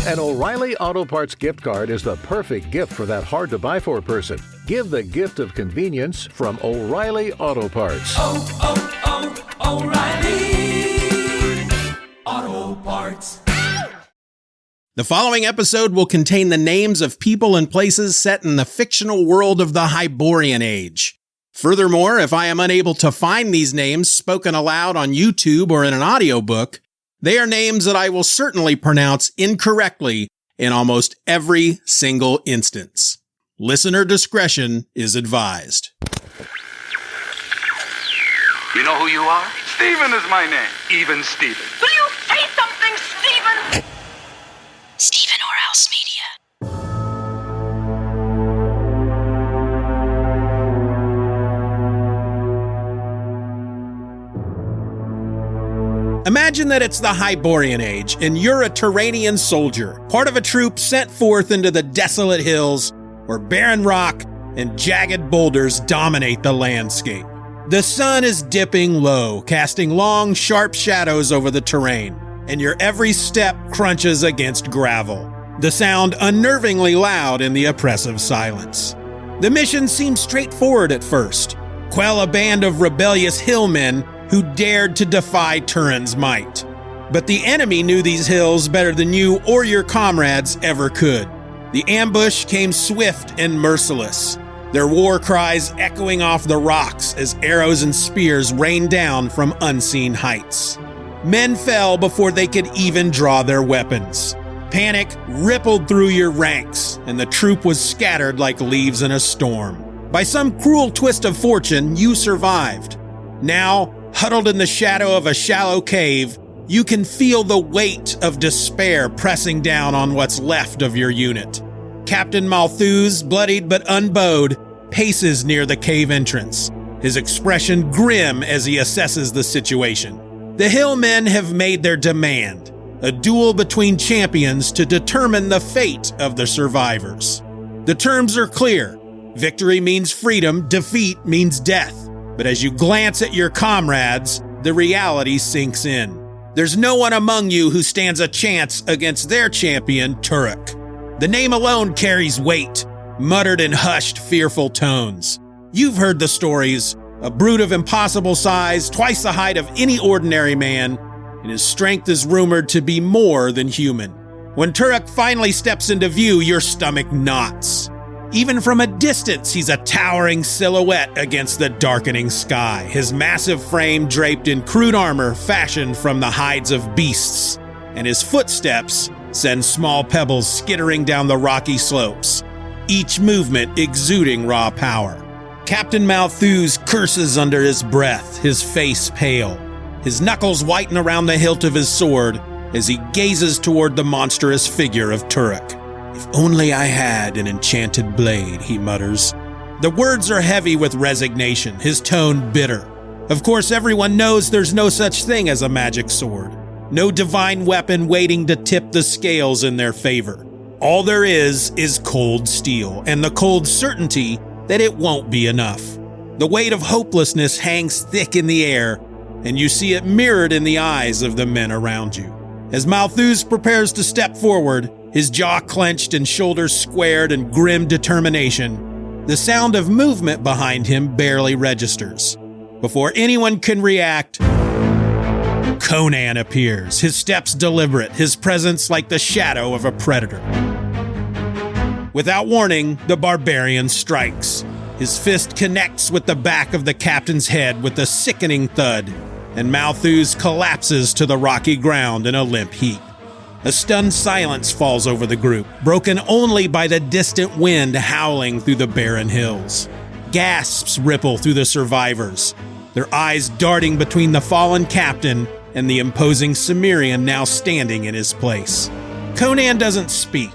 An O'Reilly Auto Parts gift card is the perfect gift for that hard-to-buy-for person. Give the gift of convenience from O'Reilly Auto Parts. O'Reilly Auto Parts. The following episode will contain the names of people and places set in the fictional world of the Hyborian Age. Furthermore, if I am unable to find these names spoken aloud on YouTube or in an audiobook, they are names that I will certainly pronounce incorrectly in almost every single instance. Listener discretion is advised. You know who you are? Steeven is my name. Even Steeven. Will you say something, Steeven? Steeven or Else Media. Imagine that it's the Hyborian Age, and you're a Turanian soldier, part of a troop sent forth into the desolate hills where barren rock and jagged boulders dominate the landscape. The sun is dipping low, casting long, sharp shadows over the terrain, and your every step crunches against gravel, the sound unnervingly loud in the oppressive silence. The mission seems straightforward at first. Quell a band of rebellious hillmen who dared to defy Turan's might. But the enemy knew these hills better than you or your comrades ever could. The ambush came swift and merciless, their war cries echoing off the rocks as arrows and spears rained down from unseen heights. Men fell before they could even draw their weapons. Panic rippled through your ranks, and the troop was scattered like leaves in a storm. By some cruel twist of fortune, you survived. Now, huddled in the shadow of a shallow cave, you can feel the weight of despair pressing down on what's left of your unit. Captain Malthus, bloodied but unbowed, paces near the cave entrance, his expression grim as he assesses the situation. The hillmen have made their demand, a duel between champions to determine the fate of the survivors. The terms are clear. Victory means freedom, defeat means death. But as you glance at your comrades, the reality sinks in. There's no one among you who stands a chance against their champion, Turan. The name alone carries weight, muttered in hushed, fearful tones. You've heard the stories, a brute of impossible size, twice the height of any ordinary man, and his strength is rumored to be more than human. When Turan finally steps into view, your stomach knots. Even from a distance, he's a towering silhouette against the darkening sky, his massive frame draped in crude armor fashioned from the hides of beasts, and his footsteps send small pebbles skittering down the rocky slopes, each movement exuding raw power. Captain Malthus curses under his breath, his face pale. His knuckles whiten around the hilt of his sword as he gazes toward the monstrous figure of Turan. "If only I had an enchanted blade," he mutters. The words are heavy with resignation, his tone bitter. Of course, everyone knows there's no such thing as a magic sword. No divine weapon waiting to tip the scales in their favor. All there is cold steel, and the cold certainty that it won't be enough. The weight of hopelessness hangs thick in the air, and you see it mirrored in the eyes of the men around you. As Malthus prepares to step forward, his jaw clenched and shoulders squared in grim determination, the sound of movement behind him barely registers. Before anyone can react, Conan appears, his steps deliberate, his presence like the shadow of a predator. Without warning, the barbarian strikes. His fist connects with the back of the captain's head with a sickening thud, and Malthus collapses to the rocky ground in a limp heap. A stunned silence falls over the group, broken only by the distant wind howling through the barren hills. Gasps ripple through the survivors, their eyes darting between the fallen captain and the imposing Cimmerian now standing in his place. Conan doesn't speak.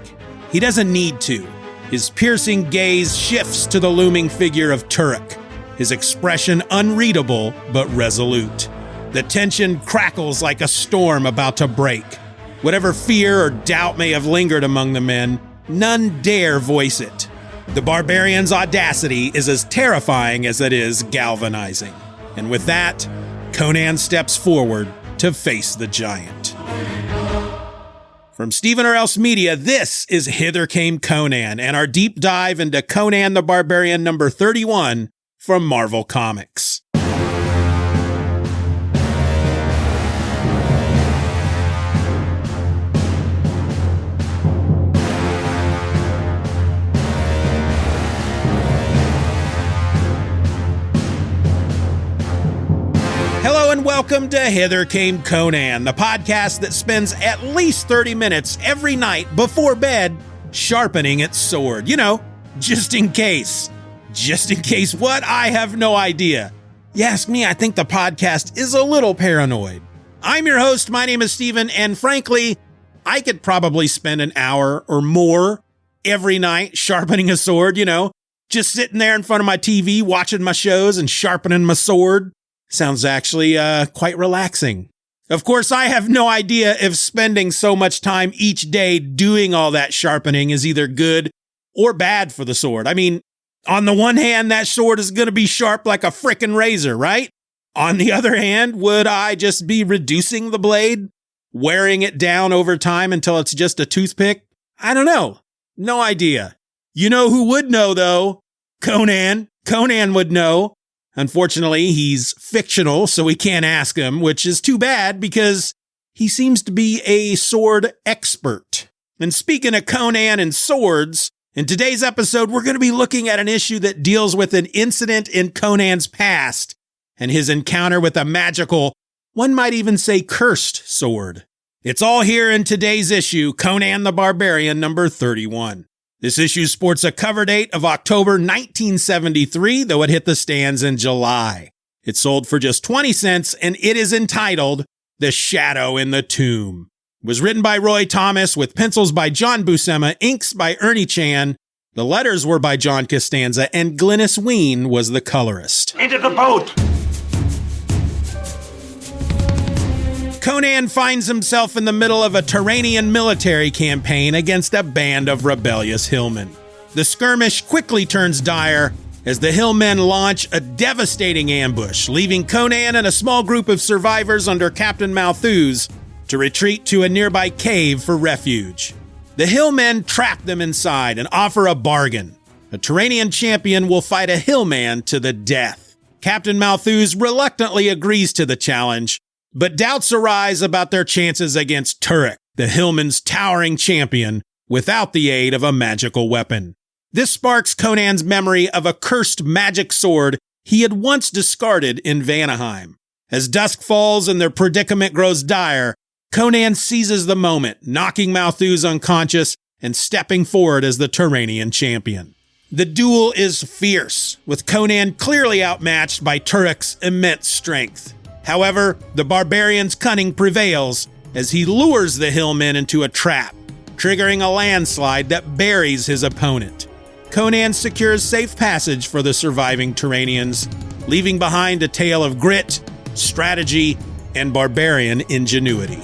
He doesn't need to. His piercing gaze shifts to the looming figure of Turan, his expression unreadable but resolute. The tension crackles like a storm about to break. Whatever fear or doubt may have lingered among the men, none dare voice it. The barbarian's audacity is as terrifying as it is galvanizing. And with that, Conan steps forward to face the giant. From Steeven or Else Media, this is Hither Came Conan and our deep dive into Conan the Barbarian number 31 from Marvel Comics. Hello and welcome to Hither Came Conan, the podcast that spends at least 30 minutes every night before bed sharpening its sword. You know, just in case. Just in case what? I have no idea. You ask me, I think the podcast is a little paranoid. I'm your host, my name is Steeven, and frankly, I could probably spend an hour or more every night sharpening a sword, you know, just sitting there in front of my TV watching my shows and sharpening my sword. Sounds actually quite relaxing. Of course, I have no idea if spending so much time each day doing all that sharpening is either good or bad for the sword. I mean, on the one hand, that sword is going to be sharp like a frickin' razor, right? On the other hand, would I just be reducing the blade, wearing it down over time until it's just a toothpick? I don't know. No idea. You know who would know, though? Conan. Conan would know. Unfortunately, he's fictional, so we can't ask him, which is too bad because he seems to be a sword expert. And speaking of Conan and swords, in today's episode, we're going to be looking at an issue that deals with an incident in Conan's past and his encounter with a magical, one might even say cursed sword. It's all here in today's issue, Conan the Barbarian number 31. This issue sports a cover date of October 1973, though it hit the stands in July. It sold for just 20 cents, and it is entitled The Shadow in the Tomb. It was written by Roy Thomas, with pencils by John Buscema, inks by Ernie Chan. The letters were by John Costanza, and Glynis Wein was the colorist. Into the boat! Conan finds himself in the middle of a Turanian military campaign against a band of rebellious hillmen. The skirmish quickly turns dire as the hillmen launch a devastating ambush, leaving Conan and a small group of survivors under Captain Malthus to retreat to a nearby cave for refuge. The hillmen trap them inside and offer a bargain. A Turanian champion will fight a hillman to the death. Captain Malthus reluctantly agrees to the challenge, but doubts arise about their chances against Turan, the hillmen's towering champion, without the aid of a magical weapon. This sparks Conan's memory of a cursed magic sword he had once discarded in Vanaheim. As dusk falls and their predicament grows dire, Conan seizes the moment, knocking Malthus unconscious and stepping forward as the Turanian champion. The duel is fierce, with Conan clearly outmatched by Turan's immense strength. However, the barbarian's cunning prevails as he lures the hillmen into a trap, triggering a landslide that buries his opponent. Conan secures safe passage for the surviving Turanians, leaving behind a tale of grit, strategy, and barbarian ingenuity.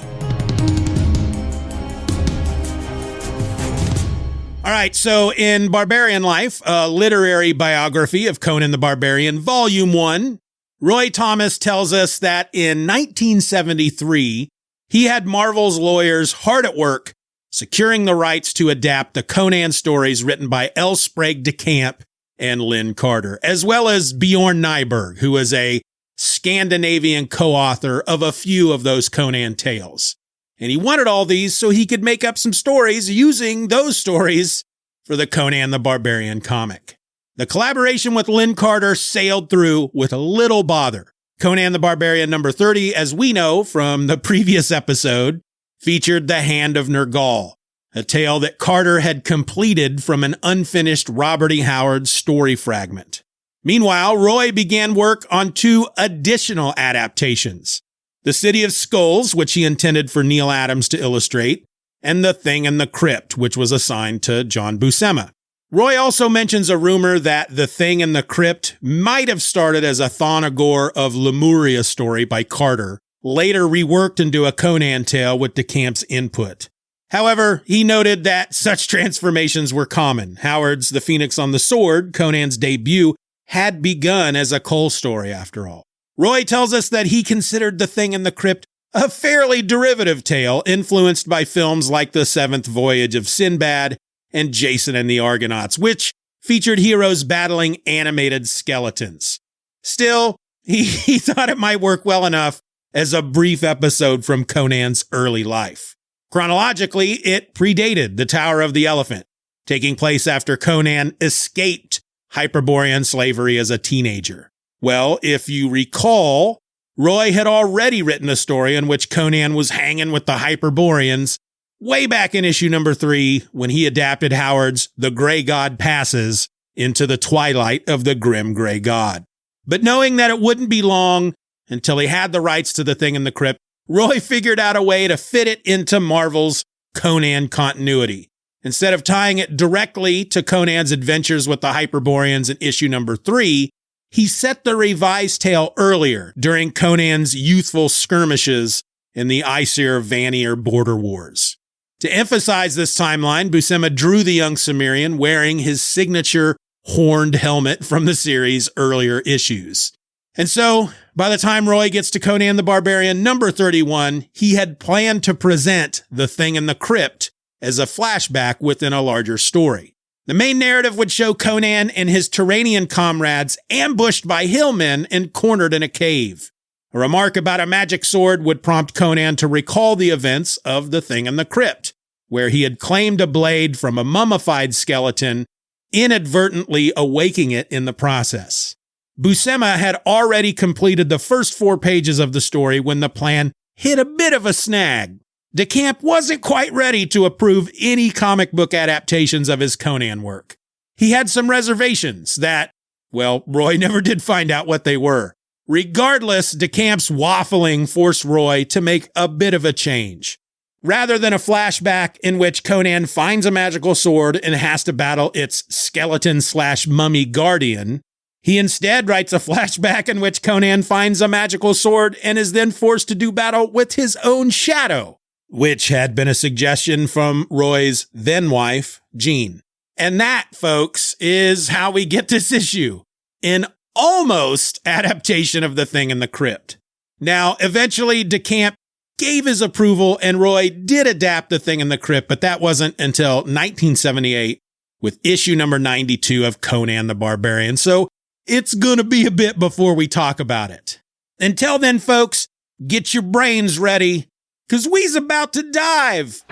All right, so in Barbarian Life, a literary biography of Conan the Barbarian, Volume 1, Roy Thomas tells us that in 1973, he had Marvel's lawyers hard at work securing the rights to adapt the Conan stories written by L. Sprague de Camp and Lynn Carter, as well as Bjorn Nyberg, who was a Scandinavian co-author of a few of those Conan tales. And he wanted all these so he could make up some stories using those stories for the Conan the Barbarian comic. The collaboration with Lynn Carter sailed through with little bother. Conan the Barbarian number 30, as we know from the previous episode, featured The Hand of Nergal, a tale that Carter had completed from an unfinished Robert E. Howard story fragment. Meanwhile, Roy began work on 2 additional adaptations: The City of Skulls, which he intended for Neil Adams to illustrate, and The Thing in the Crypt, which was assigned to John Buscema. Roy also mentions a rumor that The Thing in the Crypt might have started as a Thonagor of Lemuria story by Carter, later reworked into a Conan tale with de Camp's input. However, he noted that such transformations were common. Howard's The Phoenix on the Sword, Conan's debut, had begun as a Cole story after all. Roy tells us that he considered The Thing in the Crypt a fairly derivative tale influenced by films like The Seventh Voyage of Sinbad and Jason and the Argonauts, which featured heroes battling animated skeletons. Still, he thought it might work well enough as a brief episode from Conan's early life. Chronologically, it predated the Tower of the Elephant, taking place after Conan escaped Hyborian slavery as a teenager. Well, if you recall, Roy had already written a story in which Conan was hanging with the Hyborians way back in issue number 3 when he adapted Howard's The Grey God Passes into the twilight of the grim Grey God. But knowing that it wouldn't be long until he had the rights to The Thing in the Crypt, Roy figured out a way to fit it into Marvel's Conan continuity. Instead of tying it directly to Conan's adventures with the Hyborians in issue number 3, he set the revised tale earlier during Conan's youthful skirmishes in the Aesir-Vanir border wars. To emphasize this timeline, Buscema drew the young Cimmerian wearing his signature horned helmet from the series' earlier issues. And so, by the time Roy gets to Conan the Barbarian number 31, he had planned to present The Thing in the Crypt as a flashback within a larger story. The main narrative would show Conan and his Turanian comrades ambushed by hillmen and cornered in a cave. A remark about a magic sword would prompt Conan to recall the events of The Thing in the Crypt, where he had claimed a blade from a mummified skeleton, inadvertently awaking it in the process. Buscema had already completed the first 4 pages of the story when the plan hit a bit of a snag. DeCamp wasn't quite ready to approve any comic book adaptations of his Conan work. He had some reservations that, well, Roy never did find out what they were. Regardless, DeCamp's waffling forced Roy to make a bit of a change. Rather than a flashback in which Conan finds a magical sword and has to battle its skeleton/mummy guardian, he instead writes a flashback in which Conan finds a magical sword and is then forced to do battle with his own shadow, which had been a suggestion from Roy's then-wife, Jean. And that, folks, is how we get this issue. An almost adaptation of The Thing in the Crypt. Now, eventually, DeCamp gave his approval and Roy did adapt The Thing in the Crypt, but that wasn't until 1978 with issue number 92 of Conan the Barbarian. So it's going to be a bit before we talk about it. Until then, folks, get your brains ready, because we's about to dive.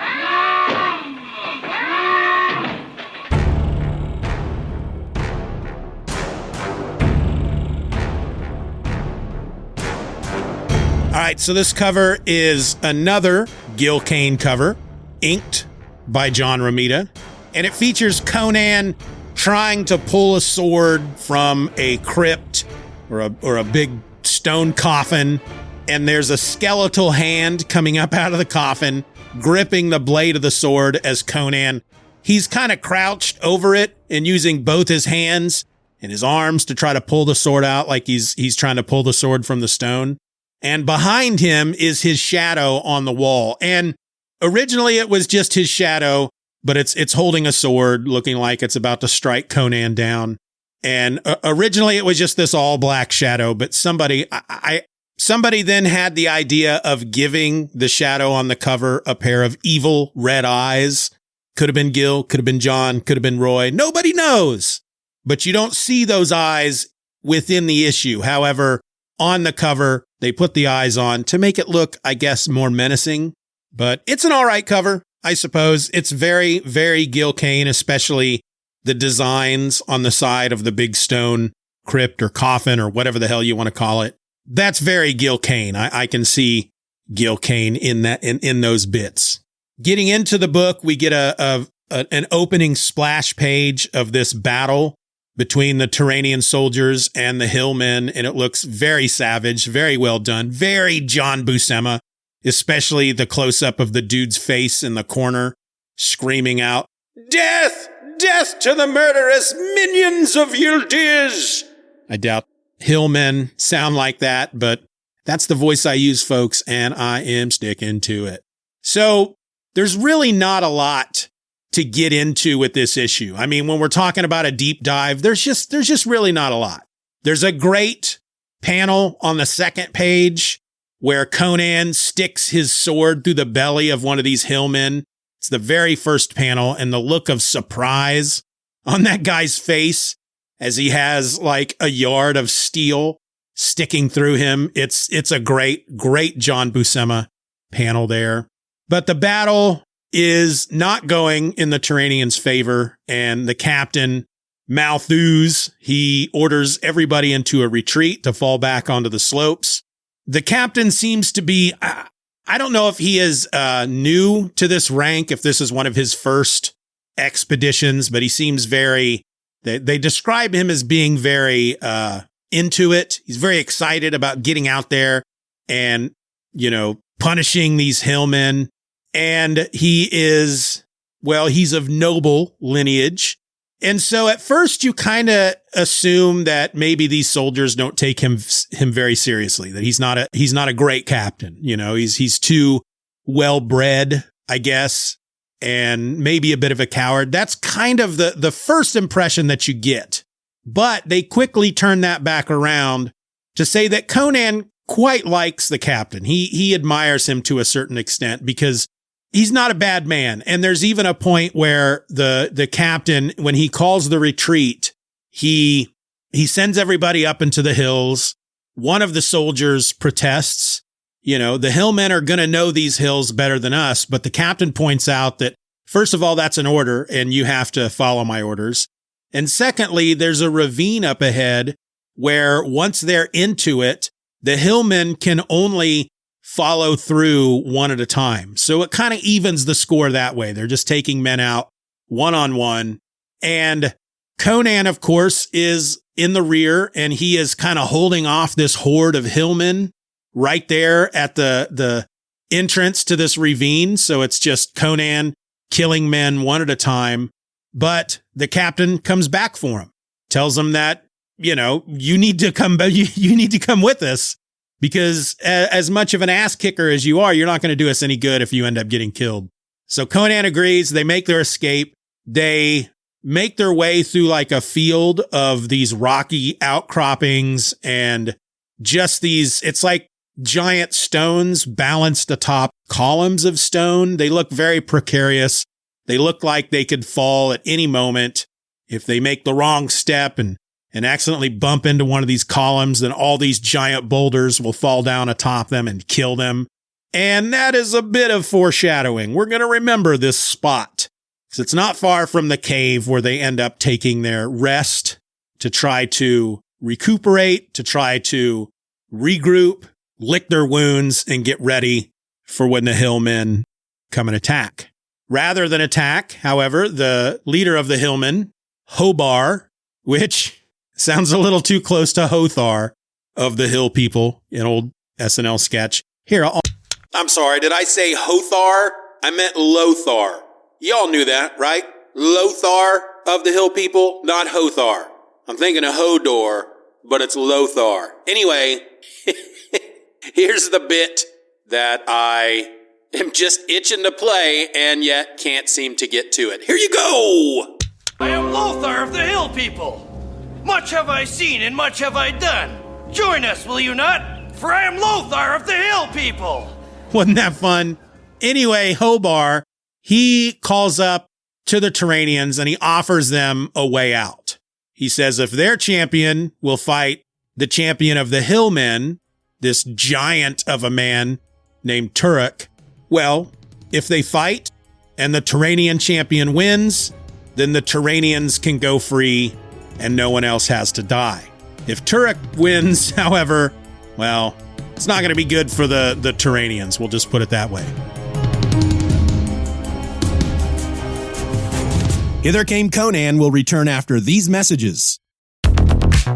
All right, so this cover is another Gil Kane cover, inked by John Romita, and it features Conan trying to pull a sword from a crypt or a big stone coffin, and there's a skeletal hand coming up out of the coffin, gripping the blade of the sword as Conan, he's kind of crouched over it and using both his hands and his arms to try to pull the sword out like he's trying to pull the sword from the stone. And behind him is his shadow on the wall. And originally it was just his shadow, but it's holding a sword, looking like it's about to strike Conan down. And originally it was just this all black shadow, but somebody then had the idea of giving the shadow on the cover a pair of evil red eyes. Could have been Gil, could have been John, could have been Roy. Nobody knows. But you don't see those eyes within the issue. However, on the cover, they put the eyes on to make it look, I guess, more menacing. But it's an all right cover, I suppose. It's very, very Gil Kane, especially the designs on the side of the big stone crypt or coffin or whatever the hell you want to call it. That's very Gil Kane. I can see Gil Kane in that, in those bits. Getting into the book, we get an opening splash page of this battle between the Turanian soldiers and the hillmen, and it looks very savage, very well done, very John Buscema, especially the close-up of the dude's face in the corner, screaming out, "Death! Death to the murderous minions of Yildiz!" I doubt hillmen sound like that, but that's the voice I use, folks, and I am sticking to it. So there's really not a lot to get into with this issue. I mean, when we're talking about a deep dive, there's just really not a lot. There's a great panel on the second page where Conan sticks his sword through the belly of one of these hillmen. It's the very first panel, and the look of surprise on that guy's face as he has like a yard of steel sticking through him. It's a great John Buscema panel there. But the battle is not going in the Turanians' favor, and the captain, Malthus, he orders everybody into a retreat to fall back onto the slopes. The captain seems to be, I don't know if he is new to this rank, if this is one of his first expeditions, but he seems very, they describe him as being very into it. He's very excited about getting out there and, punishing these hillmen. And he is, he's of noble lineage. And so at first you kind of assume that maybe these soldiers don't take him very seriously, that he's not a great captain. He's too well bred, I guess, and maybe a bit of a coward. That's kind of the first impression that you get. But they quickly turn that back around to say that Conan quite likes the captain. He admires him to a certain extent because he's not a bad man. And there's even a point where the captain, when he calls the retreat, he sends everybody up into the hills. One of the soldiers protests. The hillmen are going to know these hills better than us. But the captain points out that, first of all, that's an order and you have to follow my orders. And secondly, there's a ravine up ahead where once they're into it, the hillmen can only follow through one at a time. So it kind of evens the score that way. They're just taking men out one-on-one. And Conan, of course, is in the rear, and he is kind of holding off this horde of hillmen right there at the entrance to this ravine. So it's just Conan killing men one at a time. But the captain comes back for him, tells him that, you need to come with us. Because as much of an ass kicker as you are, you're not going to do us any good if you end up getting killed. So Conan agrees. They make their escape. They make their way through like a field of these rocky outcroppings and just it's like giant stones balanced atop columns of stone. They look very precarious. They look like they could fall at any moment if they make the wrong step and accidentally bump into one of these columns, then all these giant boulders will fall down atop them and kill them. And that is a bit of foreshadowing. We're going to remember this spot, because it's not far from the cave where they end up taking their rest to try to recuperate, to try to regroup, lick their wounds, and get ready for when the hillmen come and attack. Rather than attack, however, the leader of the hillmen, Hobar, which sounds a little too close to Hothar of the Hill People, an old SNL sketch. I'm sorry, did I say Hothar? I meant Lothar. Y'all knew that, right? Lothar of the Hill People, not Hothar. I'm thinking of Hodor, but it's Lothar. Anyway, here's the bit that I am just itching to play and yet can't seem to get to it. Here you go! I am Lothar of the Hill People. Much have I seen and much have I done. Join us, will you not? For I am Lothar of the Hill People. Wasn't that fun? Anyway, Hobar, he calls up to the Turanians and he offers them a way out. He says if their champion will fight the champion of the hillmen, this giant of a man named Turek, well, if they fight and the Turanian champion wins, then the Turanians can go free and no one else has to die. If Turek wins, however, well, it's not going to be good for the Turanians. We'll just put it that way. Hither Came Conan will return after these messages.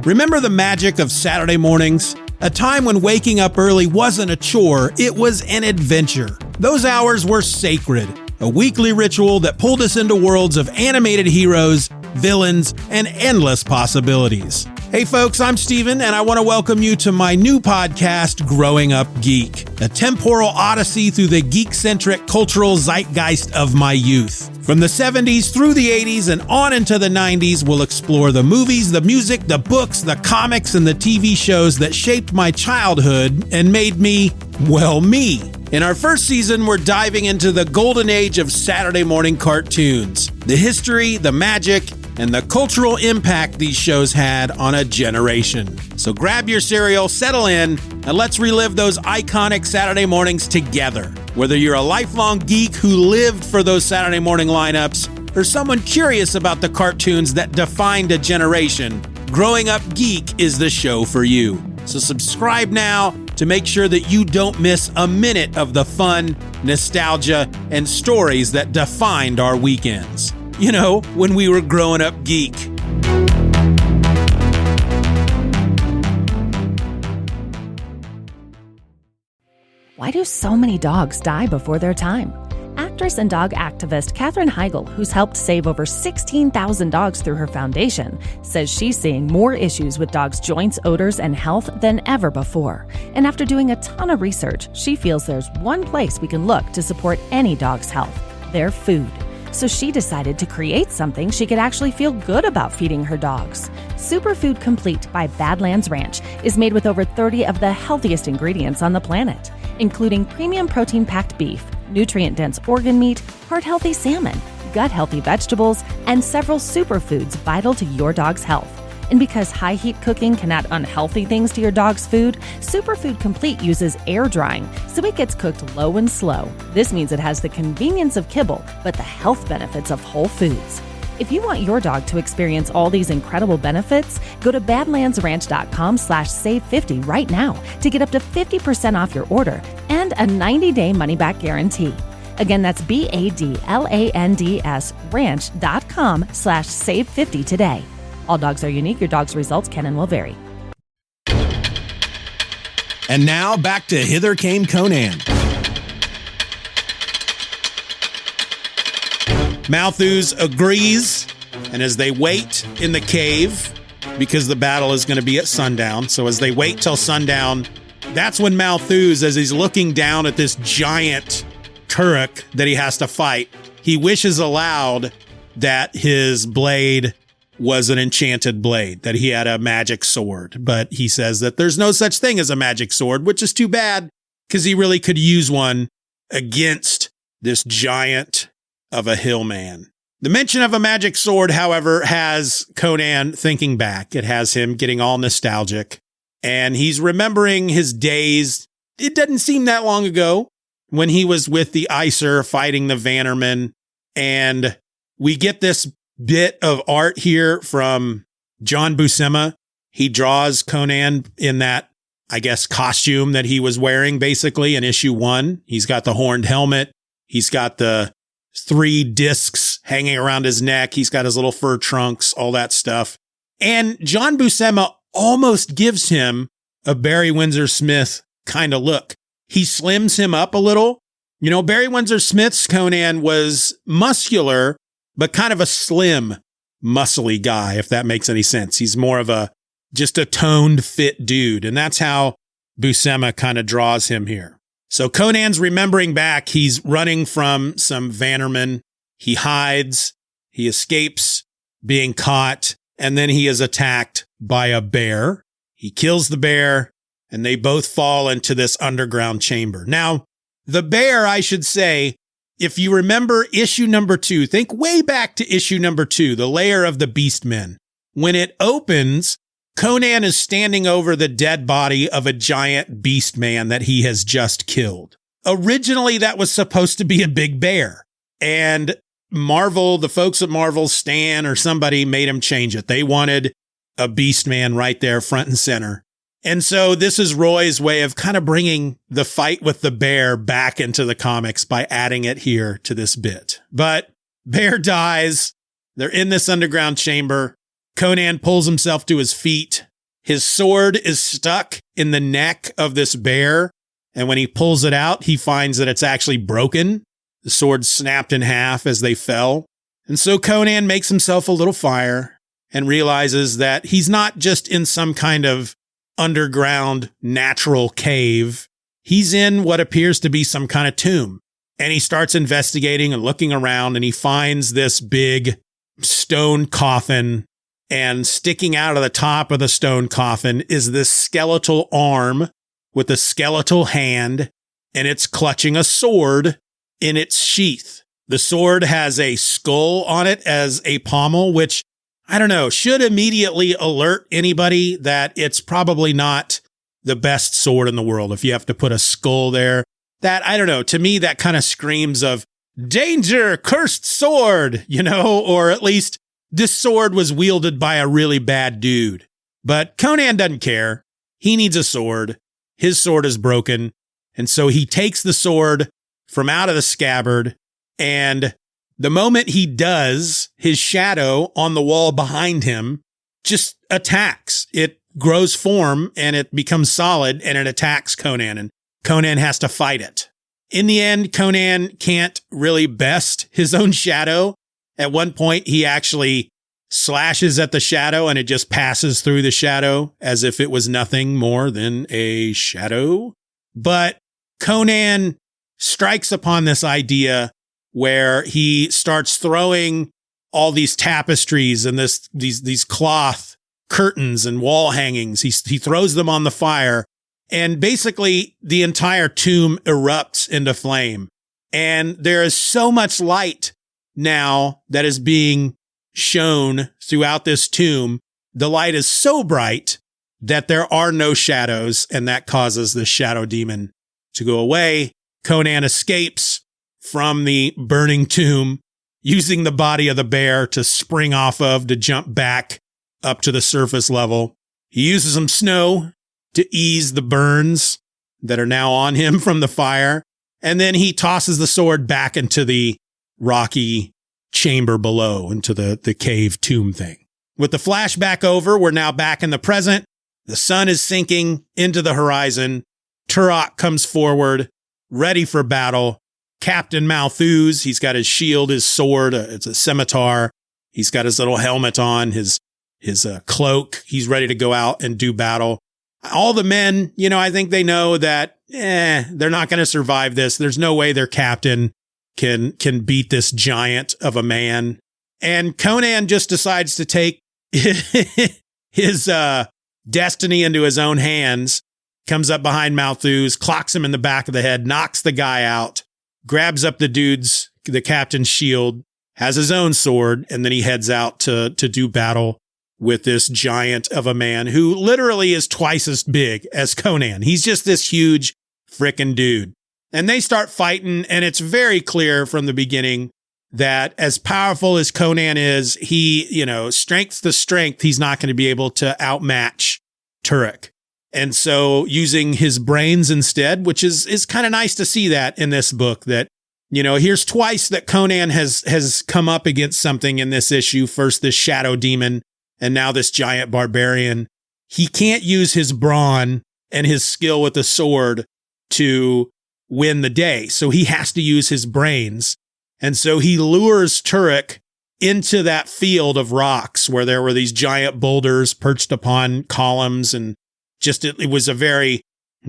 Remember the magic of Saturday mornings? A time when waking up early wasn't a chore, it was an adventure. Those hours were sacred. A weekly ritual that pulled us into worlds of animated heroes, villains, and endless possibilities. Hey folks, I'm Steeven, and I want to welcome you to my new podcast, Growing Up Geek, a temporal odyssey through the geek-centric cultural zeitgeist of my youth. From the 70s through the 80s and on into the 90s, we'll explore the movies, the music, the books, the comics, and the TV shows that shaped my childhood and made me Well, me. In our first season, we're diving into the golden age of Saturday morning cartoons, the history, the magic, and the cultural impact these shows had on a generation. So grab your cereal, settle in, and let's relive those iconic Saturday mornings together. Whether you're a lifelong geek who lived for those Saturday morning lineups, or someone curious about the cartoons that defined a generation, Growing Up Geek is the show for you. So subscribe now to make sure that you don't miss a minute of the fun, nostalgia, and stories that defined our weekends. You know, when we were growing up geek. Why do so many dogs die before their time? Actress and dog activist Katherine Heigl, who's helped save over 16,000 dogs through her foundation, says she's seeing more issues with dogs' joints, odors, and health than ever before. And after doing a ton of research, she feels there's one place we can look to support any dog's health: their food. So she decided to create something she could actually feel good about feeding her dogs. Superfood Complete by Badlands Ranch is made with over 30 of the healthiest ingredients on the planet, including premium protein-packed beef, nutrient-dense organ meat, heart-healthy salmon, gut-healthy vegetables, and several superfoods vital to your dog's health. And because high-heat cooking can add unhealthy things to your dog's food, Superfood Complete uses air drying, so it gets cooked low and slow. This means it has the convenience of kibble, but the health benefits of whole foods. If you want your dog to experience all these incredible benefits, go to badlandsranch.com/save50 right now to get up to 50% off your order and a 90-day money-back guarantee. Again, that's BADLANDS ranch.com/save50 today. All dogs are unique. Your dog's results can and will vary. And now back to Hither Came Conan. Malthus agrees, and as they wait in the cave, because the battle is going to be at sundown, so as they wait till sundown, that's when Malthus, as he's looking down at this giant Turek that he has to fight, he wishes aloud that his blade was an enchanted blade, that he had a magic sword. But he says that there's no such thing as a magic sword, which is too bad, because he really could use one against this giant of a hillman. The mention of a magic sword, however, has Conan thinking back. It has him getting all nostalgic, and he's remembering his days. It doesn't seem that long ago when he was with the Icer fighting the Vannermen, and we get this bit of art here from John Buscema. He draws Conan in that, I guess, costume that he was wearing basically in issue 1. He's got the horned helmet. He's got the 3 discs hanging around his neck. He's got his little fur trunks, all that stuff. And John Buscema almost gives him a Barry Windsor Smith kind of look. He slims him up a little. You know, Barry Windsor Smith's Conan was muscular, but kind of a slim, muscly guy, if that makes any sense. He's more of just a toned, fit dude. And that's how Buscema kind of draws him here. So Conan's remembering back. He's running from some Vannermen. He hides. He escapes being caught. And then he is attacked by a bear. He kills the bear, and they both fall into this underground chamber. Now, the bear, I should say, if you remember issue number 2, think way back to issue number 2, the Lair of the Beastmen. When it opens, Conan is standing over the dead body of a giant beast man that he has just killed. Originally, that was supposed to be a big bear. And Marvel, the folks at Marvel, Stan or somebody made him change it. They wanted a beast man right there front and center. And so this is Roy's way of kind of bringing the fight with the bear back into the comics by adding it here to this bit. But bear dies. They're in this underground chamber. Conan pulls himself to his feet. His sword is stuck in the neck of this bear. And when he pulls it out, he finds that it's actually broken. The sword snapped in half as they fell. And so Conan makes himself a little fire and realizes that he's not just in some kind of underground natural cave. He's in what appears to be some kind of tomb. And he starts investigating and looking around, and he finds this big stone coffin, and sticking out of the top of the stone coffin is this skeletal arm with a skeletal hand, and it's clutching a sword in its sheath. The sword has a skull on it as a pommel, which, I don't know, should immediately alert anybody that it's probably not the best sword in the world if you have to put a skull there. That, I don't know, to me, that kind of screams of danger, cursed sword, or at least this sword was wielded by a really bad dude. But Conan doesn't care. He needs a sword. His sword is broken. And so he takes the sword from out of the scabbard. And the moment he does, his shadow on the wall behind him just attacks. It grows form and it becomes solid and it attacks Conan. And Conan has to fight it. In the end, Conan can't really best his own shadow. At one point, he actually slashes at the shadow and it just passes through the shadow as if it was nothing more than a shadow. But Conan strikes upon this idea where he starts throwing all these tapestries and these cloth curtains and wall hangings. He throws them on the fire, and basically the entire tomb erupts into flame. And there is so much light now that is being shown throughout this tomb. The light is so bright that there are no shadows, and that causes the shadow demon to go away. Conan escapes from the burning tomb, using the body of the bear to spring off of to jump back up to the surface level. He uses some snow to ease the burns that are now on him from the fire. And then he tosses the sword back into the rocky chamber below, into the cave tomb thing. With the flashback over, we're now back in the present. The sun is sinking into the horizon. Turok comes forward, ready for battle. Captain Malthus, he's got his shield, his sword, it's a scimitar. He's got his little helmet on, his cloak. He's ready to go out and do battle. All the men, I think they know that, they're not going to survive this. There's no way their captain can beat this giant of a man. And Conan just decides to take his destiny into his own hands, comes up behind Malthus, clocks him in the back of the head, knocks the guy out, grabs up the captain's shield, has his own sword, and then he heads out to do battle with this giant of a man who literally is twice as big as Conan. He's just this huge frickin' dude. And they start fighting, and it's very clear from the beginning that as powerful as Conan is, he, strength to strength, he's not going to be able to outmatch Turek. And so using his brains instead, which is kind of nice to see that in this book, that, here's twice that Conan has come up against something in this issue. First, this shadow demon, and now this giant barbarian. He can't use his brawn and his skill with the sword to win the day. So he has to use his brains. And so he lures Turek into that field of rocks where there were these giant boulders perched upon columns, and it was a very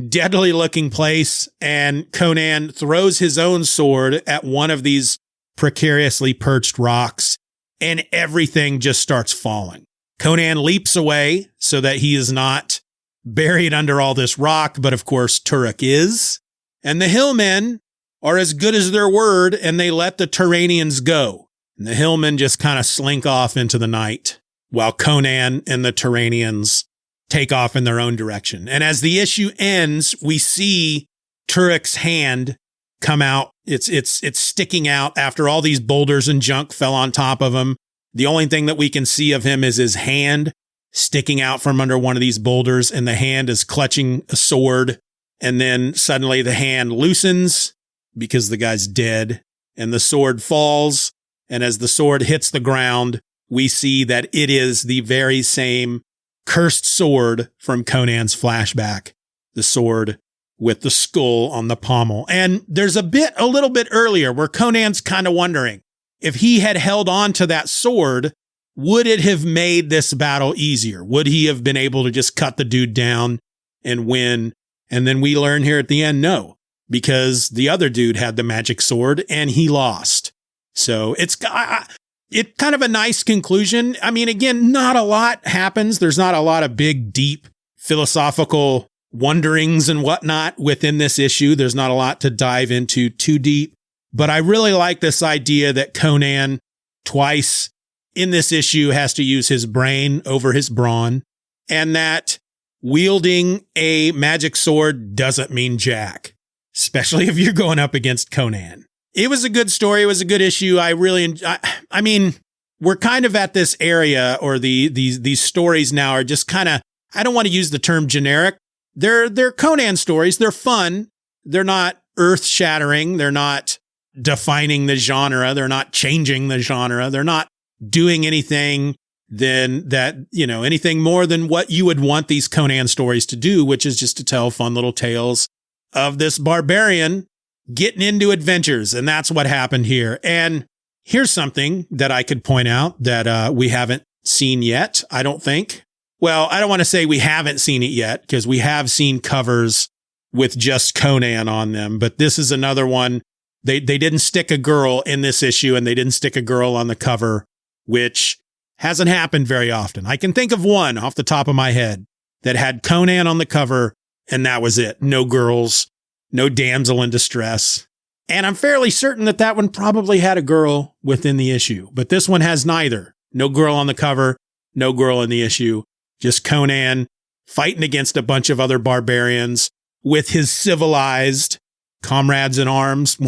deadly looking place. And Conan throws his own sword at one of these precariously perched rocks, and everything just starts falling. Conan leaps away so that he is not buried under all this rock, but of course Turek is. And the hillmen are as good as their word, and they let the Turanians go. And the hillmen just kind of slink off into the night while Conan and the Turanians take off in their own direction. And as the issue ends, we see Turek's hand come out. It's sticking out after all these boulders and junk fell on top of him. The only thing that we can see of him is his hand sticking out from under one of these boulders, and the hand is clutching a sword. And then suddenly the hand loosens because the guy's dead, and the sword falls. And as the sword hits the ground, we see that it is the very same cursed sword from Conan's flashback, the sword with the skull on the pommel. And there's a little bit earlier where Conan's kind of wondering if he had held on to that sword, would it have made this battle easier? Would he have been able to just cut the dude down and win? And then we learn here at the end, no, because the other dude had the magic sword and he lost. So it's kind of a nice conclusion. I mean, again, not a lot happens. There's not a lot of big, deep philosophical wonderings and whatnot within this issue. There's not a lot to dive into too deep, but I really like this idea that Conan twice in this issue has to use his brain over his brawn, and that wielding a magic sword doesn't mean jack, especially if you're going up against Conan. It was a good story. It was a good issue. I mean, we're kind of at this area, or these stories now are just kind of, I don't want to use the term generic. They're Conan stories. They're fun. They're not earth-shattering. They're not defining the genre. They're not changing the genre. They're not doing anything anything more than what you would want these Conan stories to do, which is just to tell fun little tales of this barbarian getting into adventures. And that's what happened here. And here's something that I could point out that we haven't seen yet, I don't think. Well, I don't want to say we haven't seen it yet, because we have seen covers with just Conan on them. But this is another one. They didn't stick a girl in this issue, and they didn't stick a girl on the cover, which hasn't happened very often. I can think of one off the top of my head that had Conan on the cover, and that was it. No girls, no damsel in distress. And I'm fairly certain that one probably had a girl within the issue, but this one has neither. No girl on the cover, no girl in the issue, just Conan fighting against a bunch of other barbarians with his civilized comrades in arms,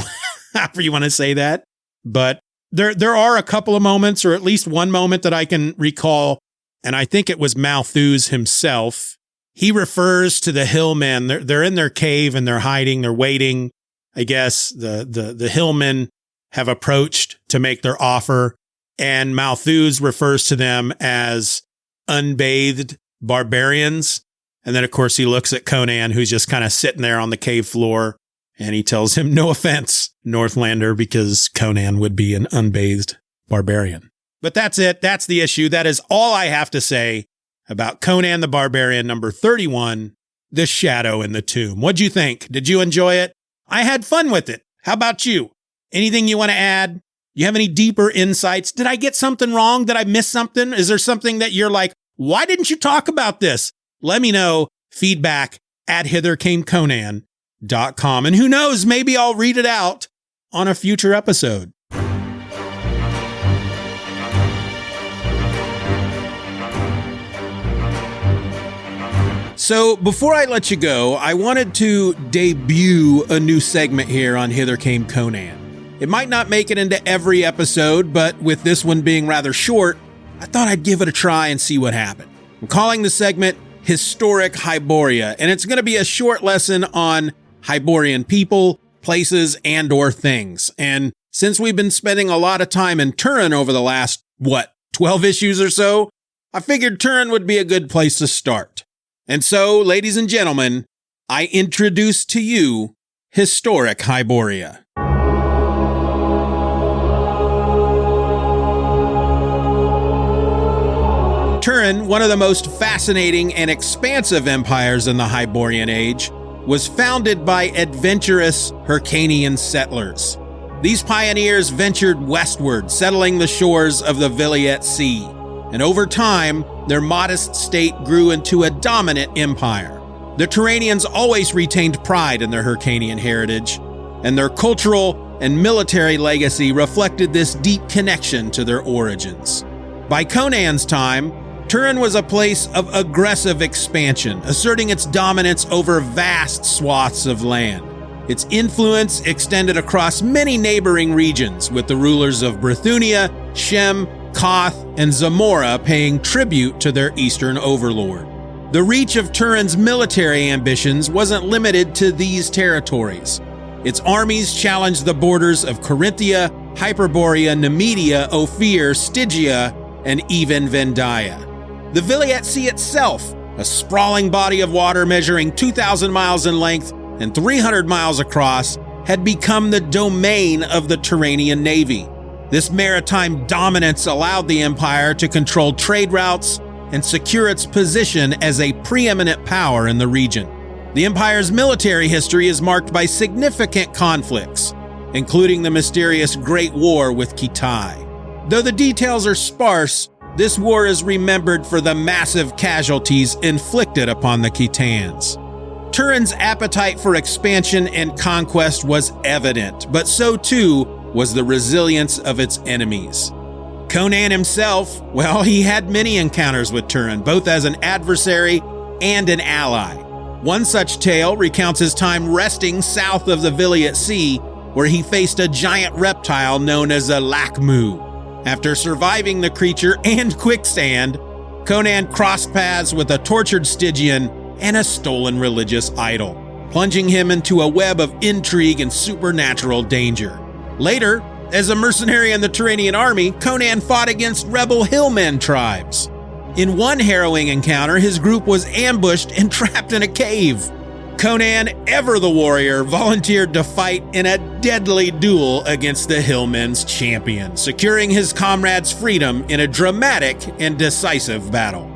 however you want to say that. But there are a couple of moments, or at least one moment that I can recall, and I think it was Malthus himself. He refers to the hillmen. They're in their cave and they're hiding, they're waiting. I guess the hillmen have approached to make their offer, and Malthus refers to them as unbathed barbarians. And then, of course, he looks at Conan, who's just kind of sitting there on the cave floor, and he tells him, no offense, Northlander, because Conan would be an unbathed barbarian. But that's it. That's the issue. That is all I have to say about Conan the Barbarian, number 31, The Shadow in the Tomb. What'd you think? Did you enjoy it? I had fun with it. How about you? Anything you want to add? You have any deeper insights? Did I get something wrong? Did I miss something? Is there something that you're like, why didn't you talk about this? Let me know. Feedback at hithercameconan.com. And who knows, maybe I'll read it out on a future episode. So before I let you go, I wanted to debut a new segment here on Hither Came Conan. It might not make it into every episode, but with this one being rather short, I thought I'd give it a try and see what happened. I'm calling the segment Historic Hyboria, and it's going to be a short lesson on Hyborian people, places, and or things. And since we've been spending a lot of time in Turan over the last, 12 issues or so, I figured Turan would be a good place to start. And so, ladies and gentlemen, I introduce to you Historic Hyboria. Turan, one of the most fascinating and expansive empires in the Hyborian Age, was founded by adventurous Hyrcanian settlers. These pioneers ventured westward, settling the shores of the Viliet Sea, and over time, their modest state grew into a dominant empire. The Turanians always retained pride in their Hyrcanian heritage, and their cultural and military legacy reflected this deep connection to their origins. By Conan's time, Turan was a place of aggressive expansion, asserting its dominance over vast swaths of land. Its influence extended across many neighboring regions, with the rulers of Brithunia, Shem, Koth, and Zamora paying tribute to their eastern overlord. The reach of Turan's military ambitions wasn't limited to these territories. Its armies challenged the borders of Corinthia, Hyperborea, Nemedia, Ophir, Stygia, and even Vendaia. The Viliet Sea itself, a sprawling body of water measuring 2,000 miles in length and 300 miles across, had become the domain of the Turanian navy. This maritime dominance allowed the empire to control trade routes and secure its position as a preeminent power in the region. The empire's military history is marked by significant conflicts, including the mysterious Great War with Kitai. Though the details are sparse, this war is remembered for the massive casualties inflicted upon the Khitans. Turan's appetite for expansion and conquest was evident, but so too was the resilience of its enemies. Conan himself, well, he had many encounters with Turan, both as an adversary and an ally. One such tale recounts his time resting south of the Viliat Sea, where he faced a giant reptile known as a Lakmu. After surviving the creature and quicksand, Conan crossed paths with a tortured Stygian and a stolen religious idol, plunging him into a web of intrigue and supernatural danger. Later, as a mercenary in the Turanian army, Conan fought against rebel hillmen tribes. In one harrowing encounter, his group was ambushed and trapped in a cave. Conan, ever the warrior, volunteered to fight in a deadly duel against the hillmen's champion, securing his comrades' freedom in a dramatic and decisive battle.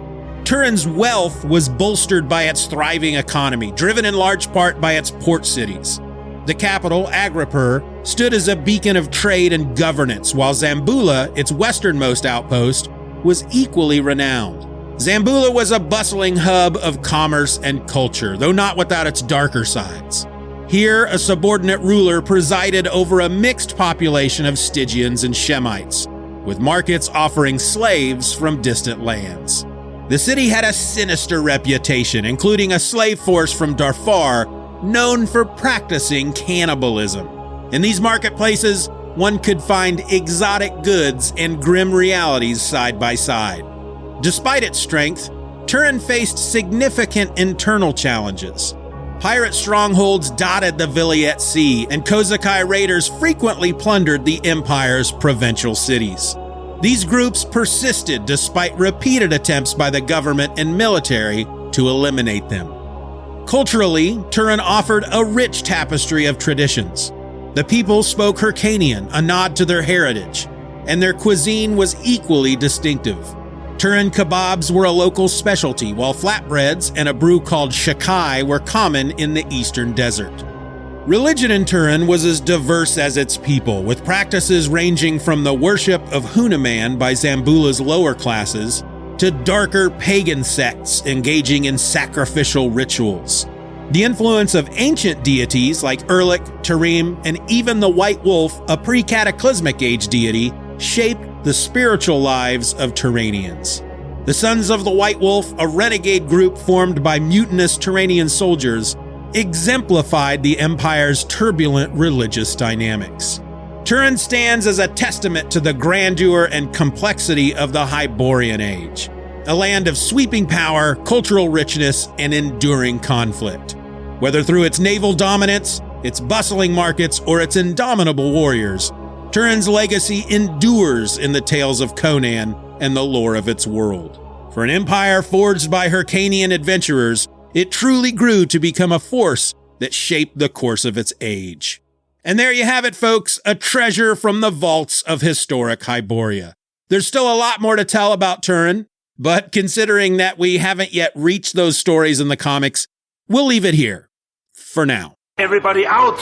Turan's wealth was bolstered by its thriving economy, driven in large part by its port cities. The capital, Agripur, stood as a beacon of trade and governance, while Zambula, its westernmost outpost, was equally renowned. Zambula was a bustling hub of commerce and culture, though not without its darker sides. Here, a subordinate ruler presided over a mixed population of Stygians and Shemites, with markets offering slaves from distant lands. The city had a sinister reputation, including a slave force from Darfur known for practicing cannibalism. In these marketplaces, one could find exotic goods and grim realities side by side. Despite its strength, Turan faced significant internal challenges. Pirate strongholds dotted the Viliat Sea, and Kozakai raiders frequently plundered the empire's provincial cities. These groups persisted despite repeated attempts by the government and military to eliminate them. Culturally, Turan offered a rich tapestry of traditions. The people spoke Hyrcanian, a nod to their heritage, and their cuisine was equally distinctive. Turan kebabs were a local specialty, while flatbreads and a brew called shakai were common in the eastern desert. Religion in Turan was as diverse as its people, with practices ranging from the worship of Hanuman by Zambula's lower classes to darker pagan sects engaging in sacrificial rituals. The influence of ancient deities like Erlik, Tarim, and even the White Wolf, a pre-cataclysmic age deity, shaped the spiritual lives of Turanians. The Sons of the White Wolf, a renegade group formed by mutinous Turanian soldiers, exemplified the empire's turbulent religious dynamics. Turan stands as a testament to the grandeur and complexity of the Hyborian Age, a land of sweeping power, cultural richness, and enduring conflict. Whether through its naval dominance, its bustling markets, or its indomitable warriors, Turan's legacy endures in the tales of Conan and the lore of its world. For an empire forged by Hyrcanian adventurers, it truly grew to become a force that shaped the course of its age. And there you have it, folks, a treasure from the vaults of historic Hyboria. There's still a lot more to tell about Turan, but considering that we haven't yet reached those stories in the comics, we'll leave it here for now. Everybody out!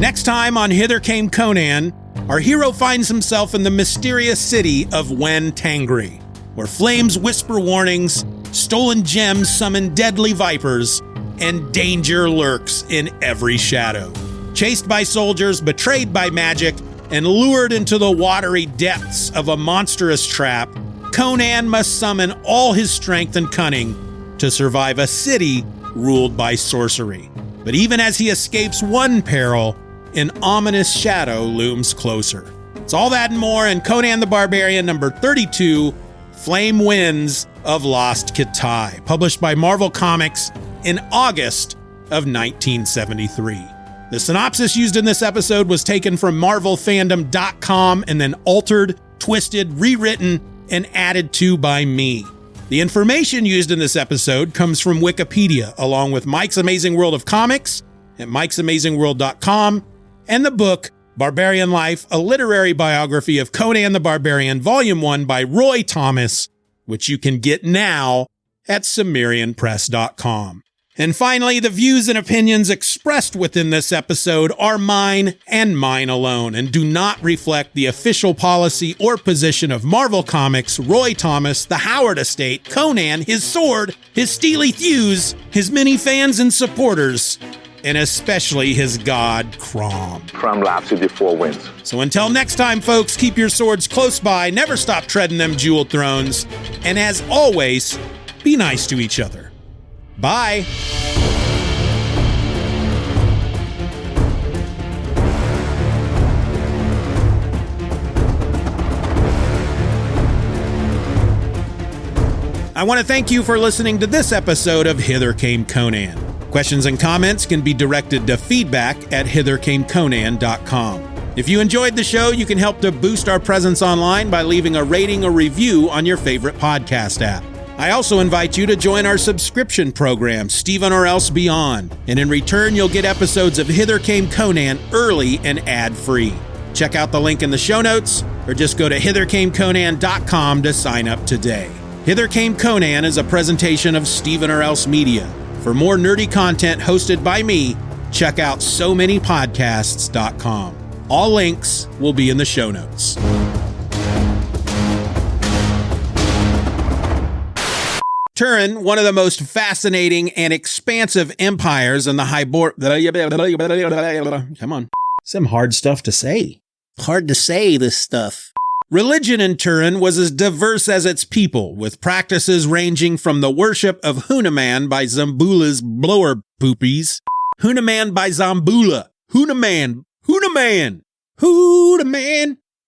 Next time on Hither Came Conan, our hero finds himself in the mysterious city of Wen Tangri, where flames whisper warnings, stolen gems summon deadly vipers, and danger lurks in every shadow. Chased by soldiers, betrayed by magic, and lured into the watery depths of a monstrous trap, Conan must summon all his strength and cunning to survive a city ruled by sorcery. But even as he escapes one peril, an ominous shadow looms closer. It's all that and more in Conan the Barbarian number 32, Flame Winds of Lost Kitai, published by Marvel Comics in August of 1973. The synopsis used in this episode was taken from MarvelFandom.com and then altered, twisted, rewritten, and added to by me. The information used in this episode comes from Wikipedia, along with Mike's Amazing World of Comics at Mike'sAmazingWorld.com, and the book Barbarian Life, a literary biography of Conan the Barbarian, Volume 1 by Roy Thomas, which you can get now at SumerianPress.com. And finally, the views and opinions expressed within this episode are mine and mine alone, and do not reflect the official policy or position of Marvel Comics, Roy Thomas, the Howard Estate, Conan, his sword, his steely thews, his many fans and supporters, and especially his god, Crom. Crom laughs with the 4 wins. So until next time, folks, keep your swords close by, never stop treading them jeweled thrones, and as always, be nice to each other. Bye. I want to thank you for listening to this episode of Hither Came Conan. Questions and comments can be directed to feedback@hithercameconan.com. If you enjoyed the show, you can help to boost our presence online by leaving a rating or review on your favorite podcast app. I also invite you to join our subscription program, Steeven or Else Beyond, and in return, you'll get episodes of Hither Came Conan early and ad-free. Check out the link in the show notes, or just go to hithercameconan.com to sign up today. Hither Came Conan is a presentation of Steeven or Else Media. For more nerdy content hosted by me, check out SoManyPodcasts.com. All links will be in the show notes. Turan, one of the most fascinating and expansive empires in the Come on. Some hard stuff to say. Hard to say, this stuff. Religion in Turan was as diverse as its people, with practices ranging from the worship of Hunaman by Zambula's blower poopies. Hunaman by Zambula. Hunaman.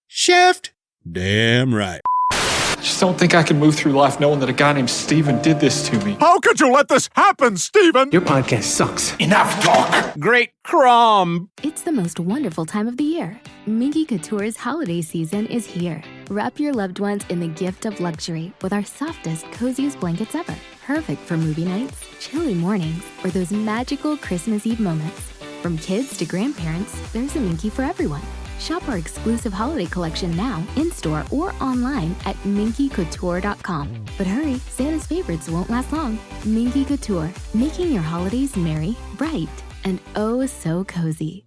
Shaft. Damn right. I just don't think I can move through life knowing that a guy named Steeven did this to me. How could you let this happen, Steeven? Your podcast sucks. Enough talk. Great Crom. It's the most wonderful time of the year. Minky Couture's holiday season is here. Wrap your loved ones in the gift of luxury with our softest, coziest blankets ever. Perfect for movie nights, chilly mornings, or those magical Christmas Eve moments. From kids to grandparents, there's a Minky for everyone. Shop our exclusive holiday collection now, in-store or online at minkycouture.com. But hurry, Santa's favorites won't last long. Minky Couture, making your holidays merry, bright, and oh so cozy.